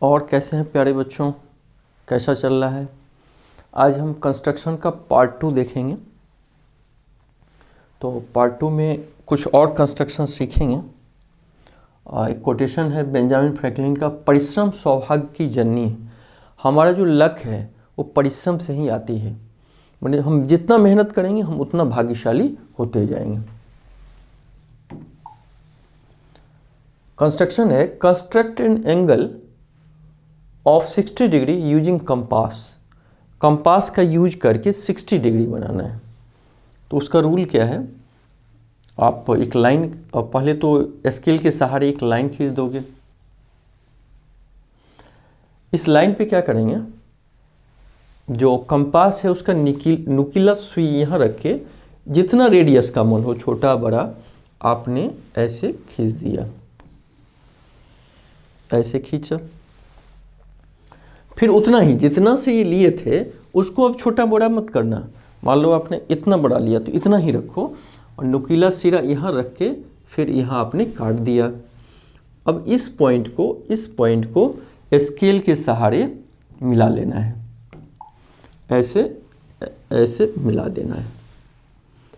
और कैसे हैं प्यारे बच्चों, कैसा चल रहा है। आज हम कंस्ट्रक्शन का पार्ट 2 देखेंगे। तो पार्ट 2 में कुछ और कंस्ट्रक्शन सीखेंगे। एक कोटेशन है बेंजामिन फ्रैंकलिन का, परिश्रम सौभाग्य की जननी है। हमारा जो लक्ष्य है वो परिश्रम से ही आती है। मतलब हम जितना मेहनत करेंगे हम उतना भाग्यशाली होते जाएंगे। कंस्ट्रक्शन है, construct an angle of 60 degree using compass. Compass का यूज करके 60 डिग्री बनाना है। तो उसका रूल क्या है, आप एक लाइन, पहले तो स्केल के सहारे एक लाइन खींच दोगे। इस लाइन पे क्या करेंगे, जो कंपास है उसका नुकीला सुई यहाँ रख के जितना रेडियस का मन हो, छोटा बड़ा, आपने ऐसे खींच दिया, ऐसे खींचा। फिर उतना ही जितना से ये लिए थे उसको अब छोटा बड़ा मत करना। मान लो आपने इतना बड़ा लिया तो इतना ही रखो और नुकीला सिरा यहाँ रख के फिर यहाँ आपने काट दिया। अब इस पॉइंट को स्केल के सहारे मिला लेना है, ऐसे ऐसे मिला देना है।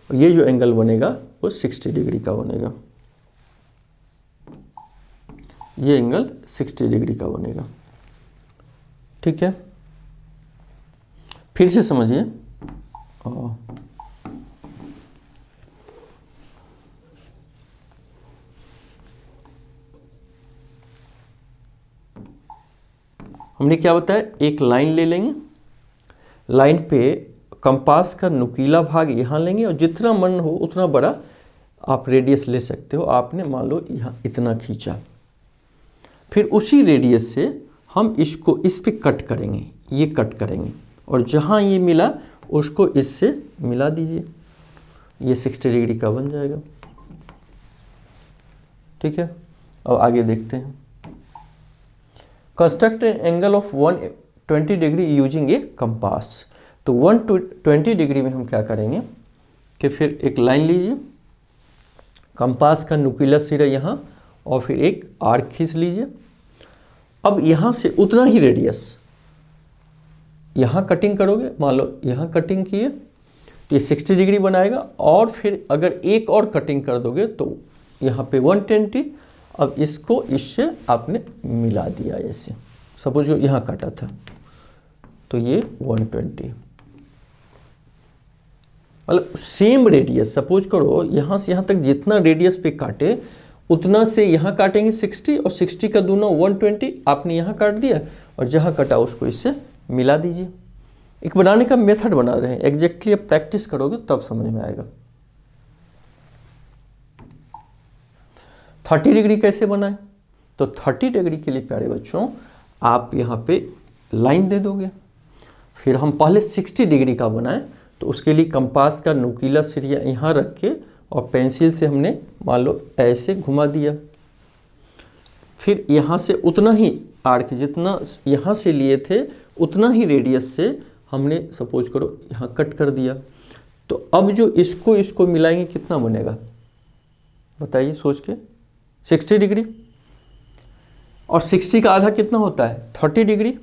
और ये जो एंगल बनेगा वो 60 डिग्री का बनेगा। ये एंगल 60 डिग्री का बनेगा। ठीक है, फिर से समझिए। हमने क्या बताया, एक लाइन ले लेंगे, लाइन पे कंपास का नुकीला भाग यहाँ लेंगे और जितना मन हो उतना बड़ा आप रेडियस ले सकते हो। आपने मान लो यहाँ इतना खींचा, फिर उसी रेडियस से हम इसको इस पे कट करेंगे, ये कट करेंगे और जहाँ ये मिला उसको इससे मिला दीजिए। ये 60 डिग्री का बन जाएगा। ठीक है, अब आगे देखते हैं। Construct an angle of 120 degree using A compass. तो 120 डिग्री में हम क्या करेंगे कि फिर एक लाइन लीजिए, कंपास का नुकीला सिरा यहाँ और फिर एक आर्क खींच लीजिए। अब यहाँ से उतना ही रेडियस यहाँ कटिंग करोगे। मान लो यहाँ कटिंग किए तो ये 60 डिग्री बनाएगा और फिर अगर एक और कटिंग कर दोगे तो यहाँ पे 120। अब इसको इससे आपने मिला दिया, ऐसे सपोज जो यहाँ काटा था तो ये 120, मतलब सेम रेडियस। सपोज करो यहाँ से यहाँ तक जितना रेडियस पे काटे उतना से यहाँ काटेंगे 60 और 60 का दूना 120। आपने यहाँ काट दिया और जहाँ कटा उसको इससे मिला दीजिए। एक बनाने का मेथड बना रहे हैं, एग्जैक्टली आप प्रैक्टिस करोगे तब समझ में आएगा। 30 डिग्री कैसे बनाएं, तो 30 डिग्री के लिए प्यारे बच्चों आप यहाँ पे लाइन दे दोगे। फिर हम पहले 60 डिग्री का बनाएं तो उसके लिए कंपास का नुकीला सिरा यहाँ रख के और पेंसिल से हमने मान लो ऐसे घुमा दिया। फिर यहाँ से उतना ही आर्क जितना यहाँ से लिए थे उतना ही रेडियस से हमने सपोज करो यहाँ कट कर दिया। तो अब जो इसको मिलाएंगे कितना बनेगा बताइए सोच के, 60 डिग्री। और 60 का आधा कितना होता है, 30 डिग्री।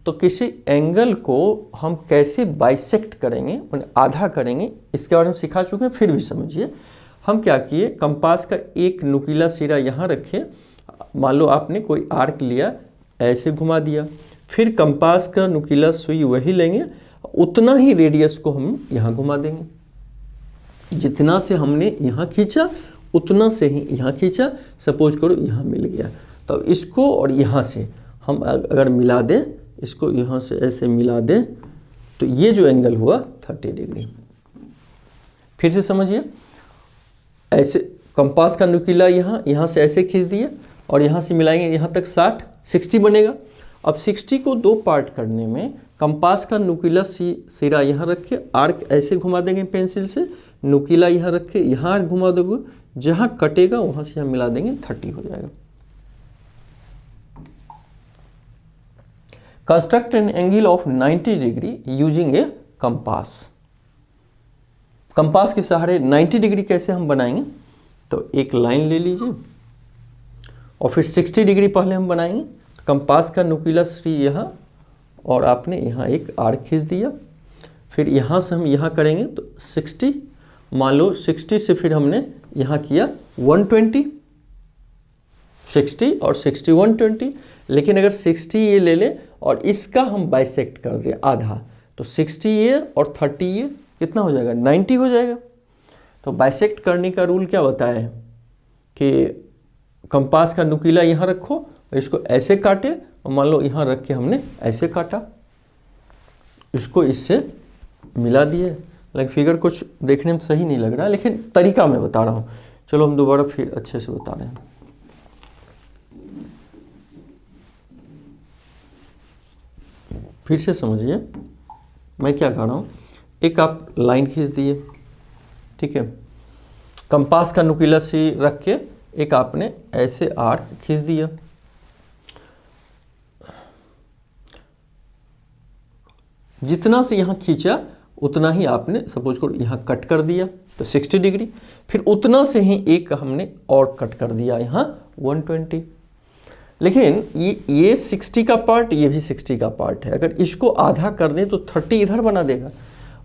तो किसी एंगल को हम कैसे बाइसेक्ट करेंगे, आधा करेंगे, इसके बारे में सिखा चुके हैं। फिर भी समझिए, हम क्या किए, कंपास का एक नुकीला सिरा यहाँ रखे। मान लो आपने कोई आर्क लिया, ऐसे घुमा दिया। फिर कंपास का नुकीला सुई वही लेंगे, उतना ही रेडियस को हम यहाँ घुमा देंगे। जितना से हमने यहाँ खींचा उतना से ही यहाँ खींचा। सपोज करो यहाँ मिल गया, तो इसको और यहाँ से हम अगर मिला दें, इसको यहाँ से ऐसे मिला दें तो ये जो एंगल हुआ 30 डिग्री। फिर से समझिए, ऐसे कंपास का नुकीला यहाँ से ऐसे खींच दिए और यहाँ से मिलाएंगे, यहाँ तक 60 बनेगा। अब 60 को दो पार्ट करने में कंपास का नुकीला सिरा यहाँ रख के आर्क ऐसे घुमा देंगे पेंसिल से, नुकीला यहाँ रख के यहाँ आर्क घुमा दोगे, जहाँ कटेगा वहाँ से यहाँ मिला देंगे, 30 हो जाएगा। Construct an angle of 90 degree using A compass. Compass के सहारे 90 डिग्री कैसे हम बनाएंगे, तो एक लाइन ले लीजिए और फिर 60 डिग्री पहले हम बनाएंगे। कंपास का नुकीला श्री यहाँ, और आपने यहाँ एक आर्क खींच दिया। फिर यहाँ से हम यहाँ करेंगे तो 60, मान लो 60 से फिर हमने यहाँ किया 120, 60 और 60 120। लेकिन अगर 60 ये ले लें और इसका हम बाइसेक्ट कर दें आधा, तो 60 ये और 30 ये कितना हो जाएगा, 90 हो जाएगा। तो बाइसेक्ट करने का रूल क्या बताया है कि कंपास का नुकीला यहाँ रखो, इसको ऐसे काटे, और मान लो यहाँ रख के हमने ऐसे काटा, इसको इससे मिला दिए। लेकिन फिगर कुछ देखने में सही नहीं लग रहा है, लेकिन तरीका मैं बता रहा हूँ। चलो हम दोबारा फिर अच्छे से बता रहे हैं। फिर से समझिए मैं क्या कह रहा हूँ। एक आप लाइन खींच दिए, ठीक है, कंपास का नुकीला सी रख के एक आपने ऐसे आर्क खींच दिया। जितना से यहाँ खींचा उतना ही आपने सपोज करो यहाँ कट कर दिया तो 60 डिग्री, फिर उतना से ही एक हमने और कट कर दिया यहाँ 120। लेकिन ये 60 का पार्ट, ये भी 60 का पार्ट है। अगर इसको आधा कर दें तो 30 इधर बना देगा।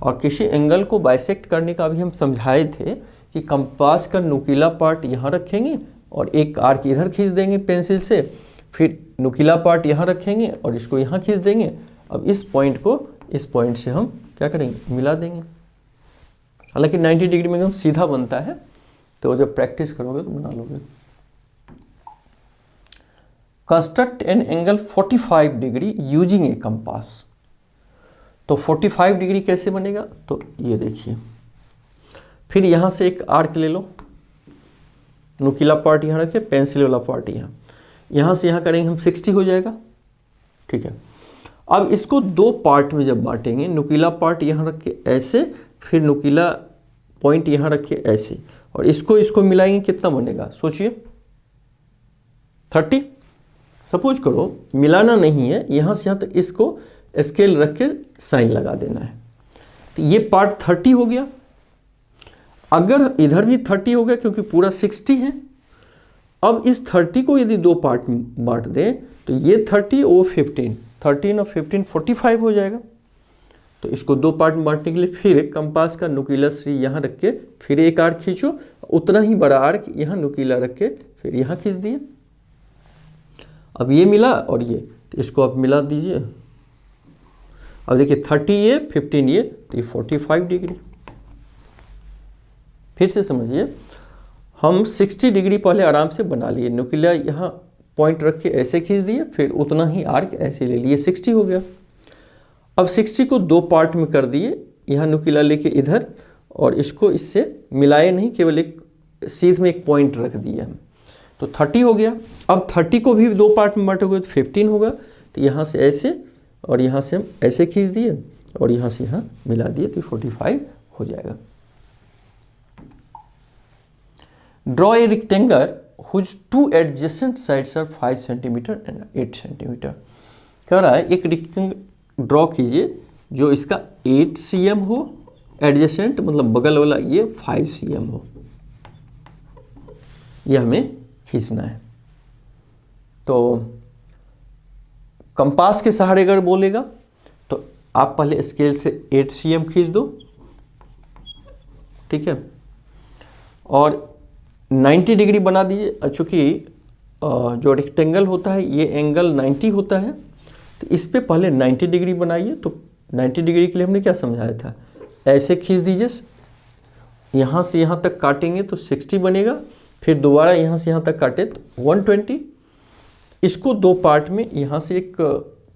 और किसी एंगल को बाइसेक्ट करने का भी हम समझाए थे कि कंपास का नुकीला पार्ट यहाँ रखेंगे और एक आर्क इधर खींच देंगे पेंसिल से, फिर नुकीला पार्ट यहाँ रखेंगे और इसको यहाँ खींच देंगे। अब इस पॉइंट को इस पॉइंट से हम क्या करेंगे, मिला देंगे। हालांकि 90 डिग्री में एकदम सीधा बनता है, तो जब प्रैक्टिस करोगे तो बना लोगे। Construct an angle 45 degree using A compass. तो 45 डिग्री कैसे बनेगा, तो ये देखिए, फिर यहाँ से एक आर्क ले लो, नुकीला पार्ट यहाँ रखे, पेंसिल वाला पार्ट यहाँ से यहाँ करेंगे हम 60 हो जाएगा, ठीक है। अब इसको दो पार्ट में जब बांटेंगे, नुकीला पार्ट यहाँ रख के ऐसे, फिर नुकीला पॉइंट यहाँ रख के ऐसे, और इसको मिलाएंगे, कितना बनेगा सोचिए, 30। सपोज करो मिलाना नहीं है, यहाँ से यहाँ तक इसको स्केल रख के साइन लगा देना है, तो ये पार्ट 30 हो गया। अगर इधर भी 30 हो गया क्योंकि पूरा 60 है। अब इस 30 को यदि दो पार्ट में बांट दें तो ये 30 और 15, 13 और 15 45 हो जाएगा। तो इसको दो पार्ट में बांटने के लिए फिर कंपास का नुकीला श्री यहाँ रख के फिर एक आर्क खींचो, उतना ही बड़ा आर्क यहाँ नुकीला रख के फिर यहाँ खींच दिए। अब ये मिला और ये, तो इसको आप मिला दीजिए। अब देखिए 30 ये 15 ये, तो ये 45 डिग्री। फिर से समझिए, हम 60 डिग्री पहले आराम से बना लिए, नुकीला यहाँ पॉइंट रख के ऐसे खींच दिए, फिर उतना ही आर्क ऐसे ले लिए, 60 हो गया। अब 60 को दो पार्ट में कर दिए, यहाँ नुकीला लेके इधर, और इसको इससे मिलाए नहीं, केवल एक सीध में एक पॉइंट रख दिया हम, तो 30 हो गया। अब 30 को भी दो पार्ट में बांटोगे तो 15 होगा। तो यहाँ से ऐसे और यहाँ से हम ऐसे खींच दिए और यहाँ से यहाँ मिला दिए, तो 45 हो जाएगा। Draw a rectangle whose two adjacent sides are 5 centimetre and 8 centimetre. कह रहा है एक रेक्टेंगल ड्रॉ कीजिए जो इसका 8 cm हो, एडजेसेंट मतलब बगल वाला ये 5 cm हो, ये हमें खींचना है। तो कंपास के सहारे अगर बोलेगा तो आप पहले स्केल से 8 cm खींच दो, ठीक है, और 90 डिग्री बना दीजिए। चूँकि जो रेक्टेंगल होता है ये एंगल 90 होता है, तो इस पे पहले 90 डिग्री बनाइए। तो 90 डिग्री के लिए हमने क्या समझाया था, ऐसे खींच दीजिए, यहाँ से यहाँ तक काटेंगे तो 60 बनेगा, फिर दोबारा यहाँ से यहाँ तक काटे तो 120। इसको दो पार्ट में, यहाँ से एक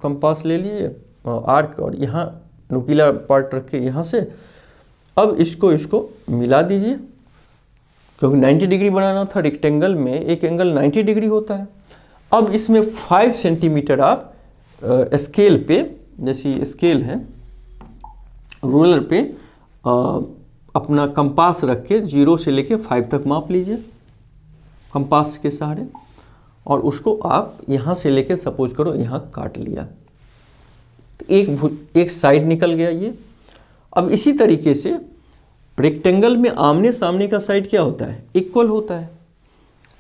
कंपास ले लीजिए आर्क, और यहाँ नुकीला पार्ट रख के यहाँ से, अब इसको मिला दीजिए, क्योंकि 90 डिग्री बनाना था। रेक्टेंगल में एक एंगल 90 डिग्री होता है। अब इसमें 5 सेंटीमीटर आप स्केल पे, जैसी स्केल है रूलर पे, अपना कंपास रख के 0 से लेके 5 तक माप लीजिए कंपास के सहारे, और उसको आप यहाँ से लेके सपोज करो यहाँ काट लिया, तो एक साइड निकल गया ये। अब इसी तरीके से रेक्टेंगल में आमने सामने का साइड क्या होता है, इक्वल होता है।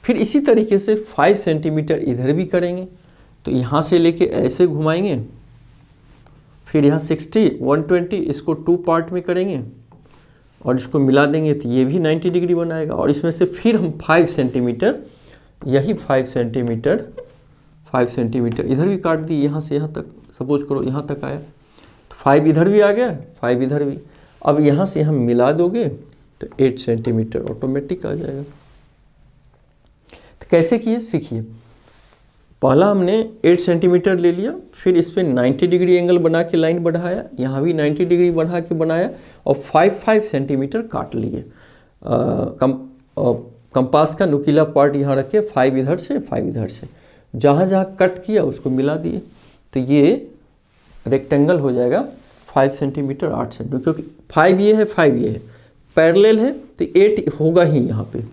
फिर इसी तरीके से 5 सेंटीमीटर इधर भी करेंगे, तो यहाँ से लेके ऐसे घुमाएंगे, फिर यहाँ 60, 120 इसको 2 पार्ट में करेंगे और इसको मिला देंगे तो ये भी 90 डिग्री बनाएगा। और इसमें से फिर हम 5 सेंटीमीटर, यही 5 सेंटीमीटर इधर भी काट दिए, यहाँ से यहाँ तक, सपोज करो यहाँ तक आया तो 5 इधर भी आ गया, 5 इधर भी। अब यहाँ से हम मिला दोगे तो 8 सेंटीमीटर ऑटोमेटिक आ जाएगा। तो कैसे किए सीखिए। पहला हमने 8 सेंटीमीटर ले लिया, फिर इस पर 90 डिग्री एंगल बना के लाइन बढ़ाया, यहाँ भी 90 डिग्री बढ़ा के बनाया और 5 सेंटीमीटर काट लिए। कंपास का नुकीला पार्ट यहाँ रखे, 5 इधर से 5 इधर से, जहाँ जहाँ कट किया उसको मिला दिए तो ये रेक्टेंगल हो जाएगा 5 सेंटीमीटर 8 सेंटीमीटर, क्योंकि 5 ये है 5 ये है, पैरेलल है तो 8 होगा ही यहाँ पे।